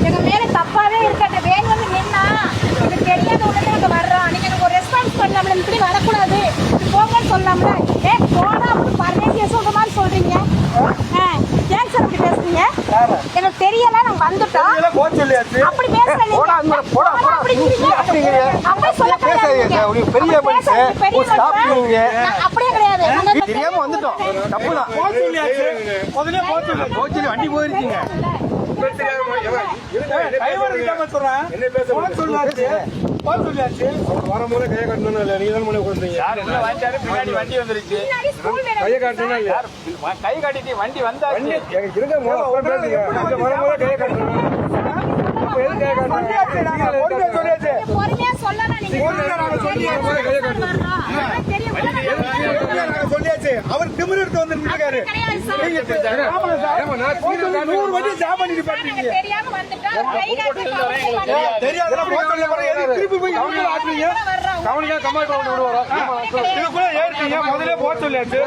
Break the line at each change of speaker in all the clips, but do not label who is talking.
எங்க மேல தப்பாவே இருக்காது. வேன் வந்து நின்னா எனக்கு தெரியாத உடனே அங்க வர்றோம். நீங்க எனக்கு ஒரு ரெஸ்பான்ஸ் பண்ணலாம்ல, இப்படி வரக்கூடாது, போங்கன்னு சொல்லலாம்ல. போனா அப்படி பரதேசிய சொல்ற மாதிரி சொல்றீங்க. ஏன் சார் அப்படி பேசுறீங்க? எனக்கு தெரியல, நாங்க வந்துட்டோம் அப்படி பேசுறீங்க. அப்படியே சொல்லக்கூடாது. அப்படியே கிடையாது,
தெரியாம வந்துட்டோம். தப்புதான். வண்டி போயிருக்கீங்க.
வரும்போது கையை காட்டணும் இல்ல, நீங்க தான் முன்னாடி உட்கார்ந்தீங்க.
வண்டி வந்துருச்சு,
கையை காட்டணும் இல்ல,
கை காட்டிட்டு வண்டி வந்தா
எனக்கு இருக்க அப்புறம் பேசுங்க. வரும்போது கையை காட்டணும்.
பொறுமையா சொல்லலாம்.
சொல்லியாச்சு. அவர் திமிர் எடுத்து வந்து நின்னுட்டாரு. முதலே போக சொல்லியாச்சு.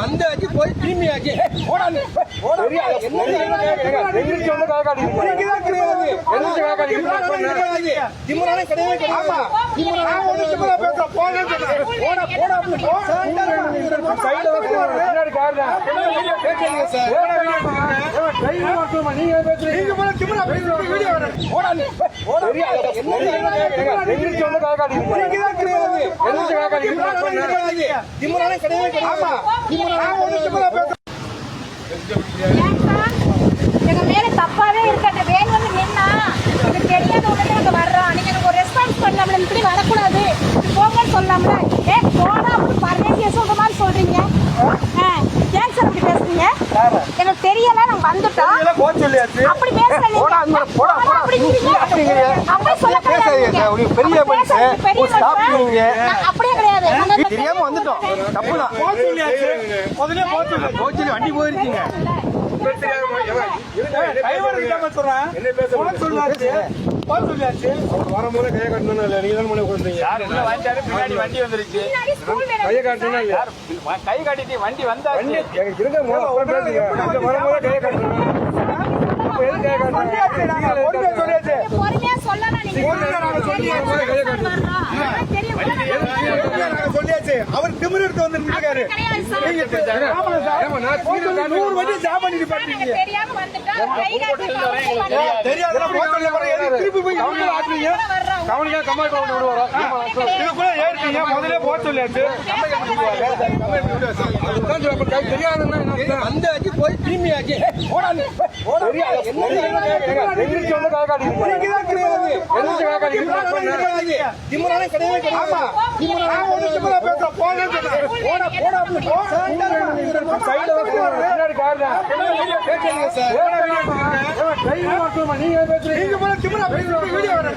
வந்தாச்சு, போய் திரும்பியாச்சு.
எங்க மேல தப்பாவே இருக்காது. வேன் வந்து நின்னா எனக்கு தெரியாத உடனே அங்க வர்றோம். நீங்க எனக்கு ஒரு ரெஸ்பான்ஸ் பண்ணலாம்ல, இப்படி வரக்கூடாது, போங்கன்னு சொல்லலாம்ல. போனா அப்படி பரதேசிய சொல்ற மாதிரி சொல்றீங்க. ஏன் சார் அப்படி பேசுறீங்க? எனக்கு தெரியல, நாங்க வந்துட்டோம் அப்படி பேசுறீங்க. அப்படியே கிடையாது,
தெரியாம வந்துட்டோம். தப்புதான். வண்டி போயிருக்கீங்க.
வரும்போது கையை காட்டணும் இல்ல, நீங்க தான் முன்னாடி உட்கார்ந்தீங்க.
வண்டி வந்துருச்சு,
கையை காட்டணும் இல்ல,
கை காட்டிட்டு வண்டி வந்தா
எனக்கு இருக்க அப்புறம் பேசுங்க. வரும்போது கையை காட்டணும்.
பொறுமையா சொல்லலாம்.
சொல்லியாச்சு. அவர் திமிர் எடுத்து வந்து நின்னுட்டாரு. முதலே போக சொல்லியாச்சு.
வந்தாச்சு, போய் திரும்பியாச்சு.
நீங்க